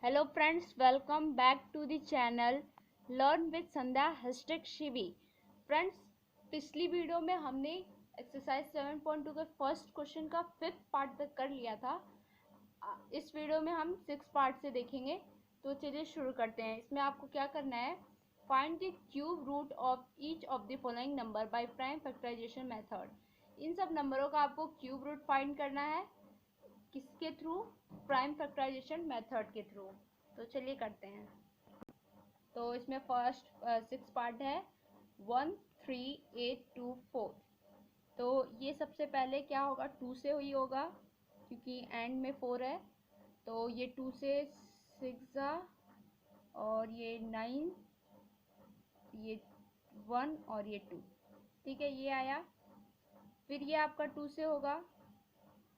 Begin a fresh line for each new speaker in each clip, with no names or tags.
Hello friends, welcome back to the channel learn with Sandhya hashtag Shivi. Friends, पिछली video में हमने exercise 7.2 के first question का 5th पार्ट तक कर लिया था। इस वीडियो में हम 6 पार्ट से देखेंगे। तो चलिए शुरू करते हैं। इसमें आपको क्या करना है, find the cube root of each of the following number by prime factorization method. इन सब नंबरों का आपको क्यूब रूट फाइंड करना है। किसके थ्रू? प्राइम फैक्टराइजेशन मेथड के थ्रू। तो चलिए करते हैं। तो इसमें फर्स्ट 6 पार्ट है 1, 3, 8, 2, 4। तो ये सबसे पहले क्या होगा, 2 से ही होगा क्योंकि एंड में 4 है। तो ये 2 से 6 और ये 9, ये 1 और ये 2। ठीक है, ये आया। फिर ये आपका 2 से होगा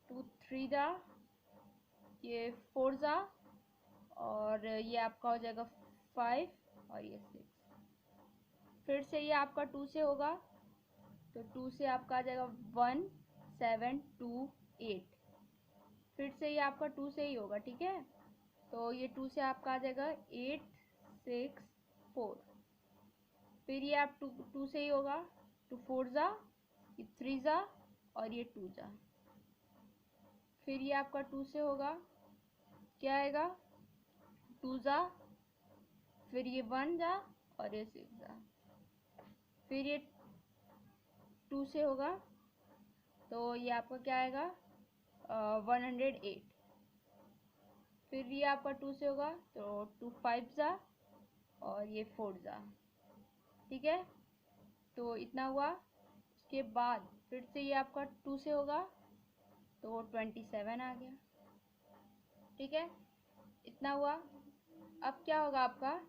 2 3 जा, ये 4 जा और ये आपका हो जाएगा 5 और ये 6। फिर से ये आपका 2 से होगा तो 2 से आपका आ जाएगा 1 7 2 8। फिर से ये आपका 2 से ही होगा, ठीक है। तो ये 2 से आपका आ जाएगा 8 6 4। फिर ये आप 2 से ही होगा, 2 4 जा, ये 3 जा और ये 2 जा। फिर ये आपका 2 से होगा, क्या आएगा, 2 जा, फिर ये 1 जा और ये 6 जा। फिर ये 2 से होगा तो ये आपका क्या आएगा, 108। फिर ये आपका 2 से होगा तो 2 5 जा और ये 4 जा। ठीक है, तो इतना हुआ। उसके बाद फिर से ये आपका 2 से होगा तो 27 आ गया। ठीक है, इतना हुआ। अब क्या होगा आपका,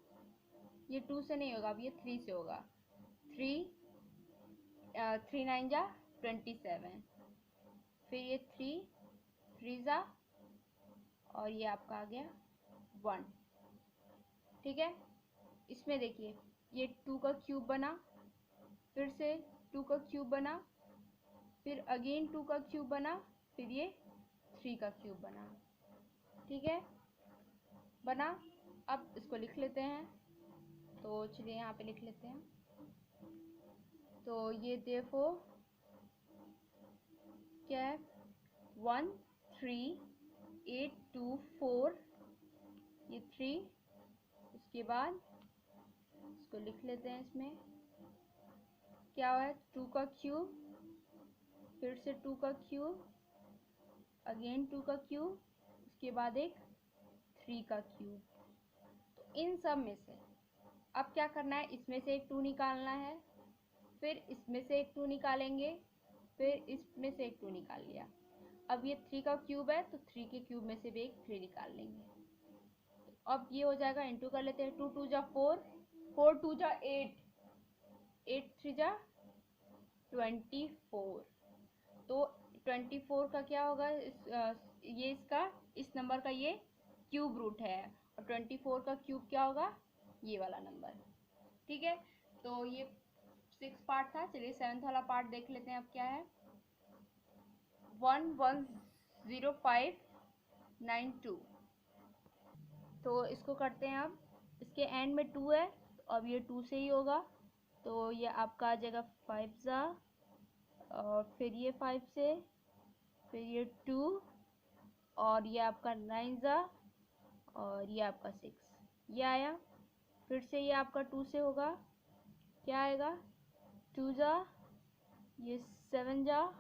ये 2 से नहीं होगा, अब ये 3 से होगा। 3 3 9 जा 27। फिर ये 3 3 जा और ये आपका आ गया 1। ठीक है, इसमें देखिए ये 2 का क्यूब बना, फिर से 2 का क्यूब बना, फिर अगेन 2 का क्यूब बना, फिर ये 3 का क्यूब बना। ठीक है, बना। अब इसको लिख लेते हैं। तो चलिए यहाँ पे लिख लेते हैं। तो ये देखो क्या है, 1 3 8 2 4, ये 3। उसके बाद इसको लिख लेते हैं। इसमें क्या हुआ है, 2 का क्यूब, फिर से 2 का क्यूब, अगेन 2 का क्यूब, उसके बाद एक 3 का क्यूब। तो इन सब में से अब क्या करना है, इसमें से एक 2 निकालना है, फिर इसमें से एक 2 निकालेंगे, फिर इसमें से एक 2 निकाल लिया। अब ये 3 का क्यूब है तो 3 के क्यूब में से भी एक 3 निकाल लेंगे। तो अब ये हो जाएगा, इंटू कर लेते हैं। 2 2 जा 4, 4 2 जा 8, 8 3 जा 24। तो 24 का क्या होगा, ये इसका, इस नंबर का ये क्यूब रूट है। और 24 का क्यूब क्या होगा, ये वाला नंबर। ठीक है, तो ये 6 पार्ट था। चलिए 7th वाला पार्ट देख लेते हैं। अब क्या है, 110592। तो इसको करते हैं। अब इसके एंड में 2 है तो अब ये 2 से ही होगा। तो ये आपका आ जाएगा 5 जा और फिर ये 5 से, फिर ये 2 और ये आपका 9 जा और ये आपका 6, ये आया। फिर से ये आपका 2 से होगा, क्या आएगा, 2 जा, ये 7 जा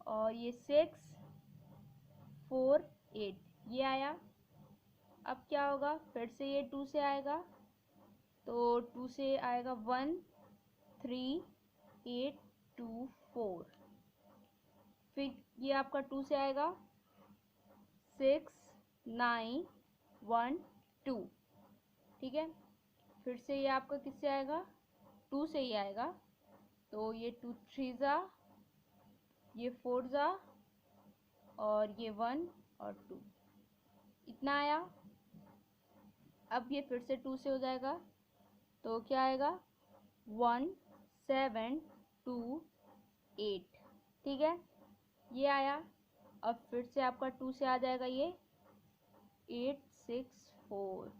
और ये 6 4 8, ये आया। अब क्या होगा, फिर से ये 2 से आएगा तो 2 से आएगा 1 3 8 2 4। फिर ये आपका 2 से आएगा 6 9 1 2। ठीक है, फिर से ये आपका किससे आएगा, 2 से ही आएगा। तो ये 2 3 जा, ये 4 जा और ये 1 और 2, इतना आया। अब ये फिर से 2 से हो जाएगा तो क्या आएगा, 1 7 2 8। ठीक है, ये आया। अब फिर से आपका 2 से आ जाएगा ये 8 864।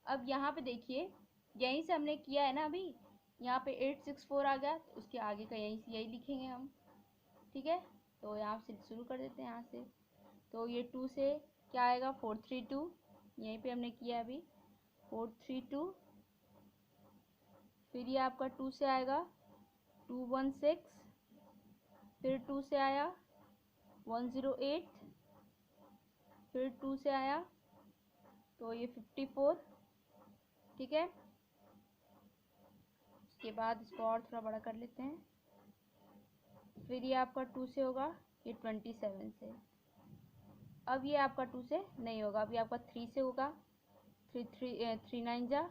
अब यहाँ पे देखिए, यहीं से हमने किया है ना अभी, यहाँ पे 864 आ गया, तो उसके आगे का यहीं से यही लिखेंगे हम। ठीक है, तो यहाँ से शुरू कर देते हैं यहाँ से। तो ये 2 से क्या आएगा, 432, यहीं पे हमने किया अभी 432। फिर ये आपका 2 से आएगा 216, फिर 2 से आया 108, फिर 2 से आया तो ये 54। ठीक है, उसके बाद इसको और थोड़ा बड़ा कर लेते हैं। फिर ये आपका 2 से होगा ये 27 से। अब ये आपका 2 से नहीं होगा, अब ये आपका 3 से होगा, 3 9 जा,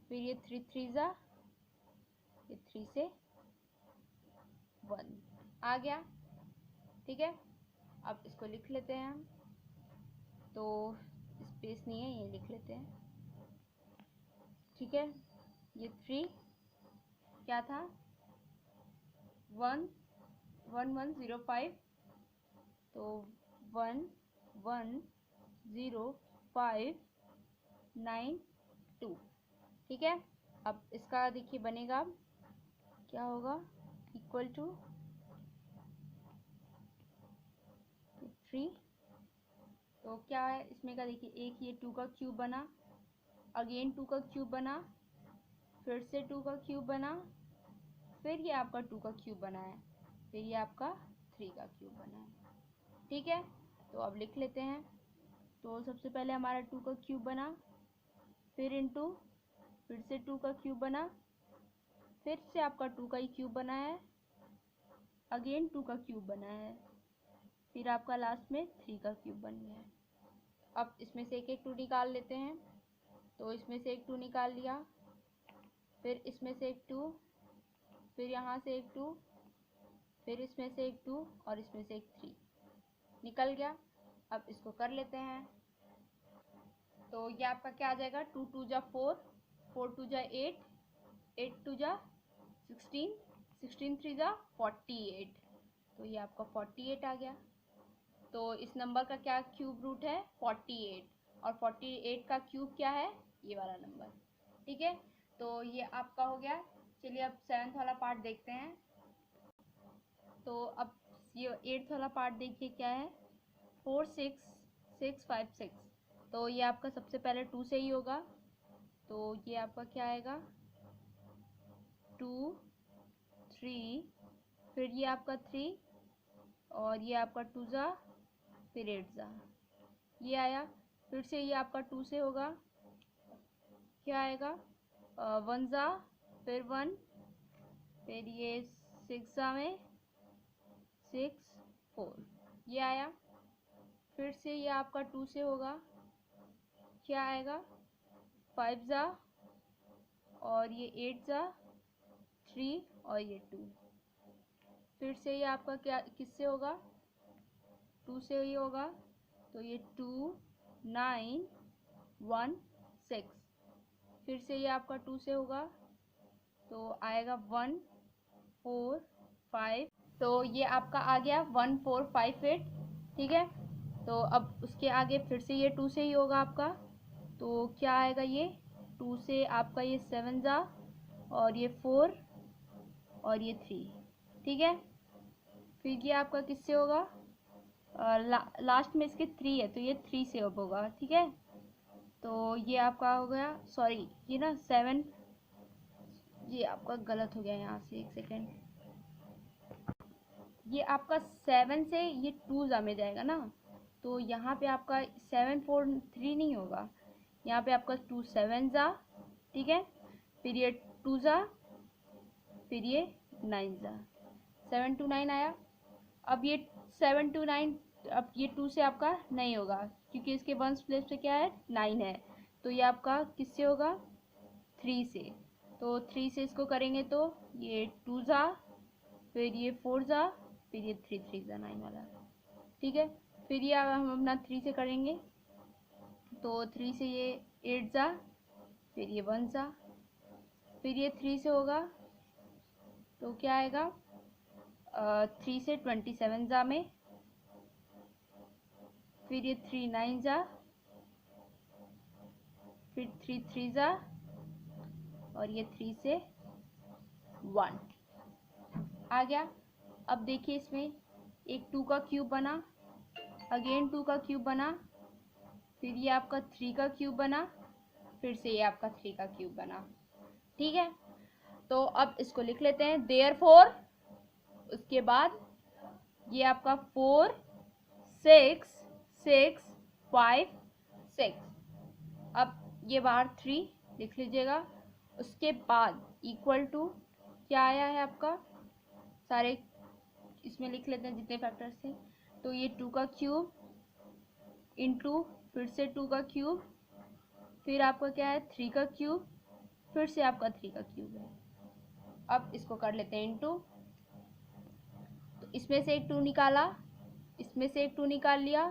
फिर ये 3 3 जा, ये 3 से 1 आ गया। ठीक है, अब इसको लिख लेते हैं हम, तो स्पेस नहीं है, ये लिख लेते हैं। ठीक है, ये 3 क्या था, 1105, तो 110592। ठीक है, अब इसका देखिए बनेगा क्या होगा, इक्वल टू 3। तो क्या है इसमें का, देखिए एक ये 2 का क्यूब बना, अगेन 2 का क्यूब बना, फिर से 2 का क्यूब बना, फिर ये आपका 2 का क्यूब बना है, फिर ये आपका 3 का क्यूब बना है। ठीक है, तो अब लिख लेते हैं। तो सबसे पहले हमारा 2 का क्यूब बना, फिर इनटू, फिर से 2 का क्यूब बना, फिर से आपका 2 का ही क्यूब बना है, अगेन 2 का क्यूब बना है, फिर आपका लास्ट में 3 का क्यूब बन गया है। अब इसमें से एक एक 2 निकाल लेते हैं। तो इसमें से एक 2 निकाल लिया, फिर इसमें से एक 2, फिर यहाँ से एक 2, फिर इसमें से एक 2 और इसमें से एक 3 निकल गया। अब इसको कर लेते हैं। तो ये आपका क्या आ जाएगा, 2 2 जा 4, 4 2 जा 8, 8 2 जा 16, 16 3 जा 48, तो ये आपका 48 आ गया। तो इस नंबर का क्या क्यूब रूट है, 48, और 48 का क्यूब क्या है, ये वाला नंबर। ठीक है, तो ये आपका हो गया। चलिए अब 7th वाला पार्ट देखते हैं। तो अब ये 8th वाला पार्ट देखिए क्या है, 4 6 6 5 6। तो ये आपका सबसे पहले 2 से ही होगा, तो ये आपका क्या आएगा, 2 3, फिर ये आपका 3, और ये आपका 2 जा, फिर 8 जा, ये आया। फिर से ये आपका 2 से होगा, क्या आएगा, 1 जा, फिर 1, फिर ये 6 जा में 6 4, ये आया। फिर से ये आपका 2 से होगा, क्या आएगा, 5 जा, और ये 8 जा 3, और ये 2। फिर से ये आपका क्या किससे होगा, 2 से ही होगा, तो ये 2 9 1 6। फिर से ये आपका 2 से होगा, तो आएगा 1 4 5। तो ये आपका आ गया 1 4 5 8। ठीक है, तो अब उसके आगे फिर से ये 2 से ही होगा आपका, तो क्या आएगा, ये 2 से आपका ये 7 जा, और ये 4, और ये 3। ठीक है, फिर ये आपका किससे होगा, लास्ट में इसके 3 है, तो ये 3 से अब होगा। ठीक है, तो ये आपका हो गया, सॉरी ये ना 7, ये आपका गलत हो गया यहाँ से, एक सेकेंड, ये आपका 7 से ये 2 जा में जाएगा ना, तो यहाँ पे आपका 7 4 3 नहीं होगा, यहाँ पे आपका 2 7 जा। ठीक है, फिर ये 2 जा, फिर ये 9 जा, 7 2 9 आया। अब ये 7 2 9, अब ये 2 से आपका नहीं होगा, क्योंकि इसके वंस प्लेस पे क्या है, 9 है, तो ये आपका किससे होगा, 3 से। तो 3 से इसको करेंगे तो ये 2 जा, फिर ये 4 जा, फिर ये 3 3 जा 9 वाला। ठीक है, फिर ये हम अपना 3 से करेंगे, तो 3 से ये 8 जा, फिर ये 1 जा, फिर ये 3 से होगा, तो क्या आएगा, 3 से 27 जा में, फिर ये 3 9 जा, फिर 3 3 जा, और ये 3 से 1 आ गया। अब देखिए इसमें एक 2 का क्यूब बना, अगेन 2 का क्यूब बना, फिर ये आपका 3 का क्यूब बना, फिर से ये आपका 3 का क्यूब बना। ठीक है, तो अब इसको लिख लेते हैं। देयरफॉर उसके बाद ये आपका 4 6 6 5 6, अब ये बाहर 3 लिख लीजिएगा। उसके बाद इक्वल टू क्या आया है आपका, सारे इसमें लिख लेते हैं जितने फैक्टर्स थे। तो ये 2 का क्यूब इंटू फिर से 2 का क्यूब, फिर आपका क्या है 3 का क्यूब, फिर से आपका 3 का क्यूब है। अब इसको कर लेते हैं इंटू, तो इसमें से एक 2 निकाला, इसमें से एक 2 निकाल लिया,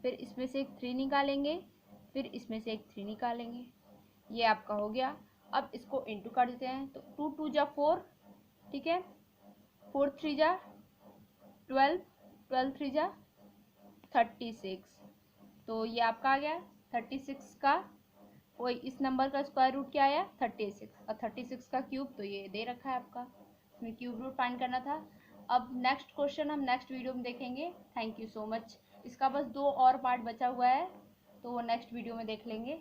फिर इसमें से एक 3 निकालेंगे, फिर इसमें से एक 3 निकालेंगे, ये आपका हो गया। अब इसको इंटू कर देते हैं, तो 2 2 जा 4, ठीक है, 4 3 जा 12, 12 3 जा 36, तो ये आपका आ गया 36 का, वही इस नंबर का स्क्वायर रूट क्या आया 36, और 36 का क्यूब तो ये दे रखा है आपका, इसमें क्यूब रूट फाइंड करना था। अब नेक्स्ट क्वेश्चन हम नेक्स्ट वीडियो में देखेंगे। Thank you so much. इसका बस 2 और पार्ट बचा हुआ है, तो वो नेक्स्ट वीडियो में देख लेंगे।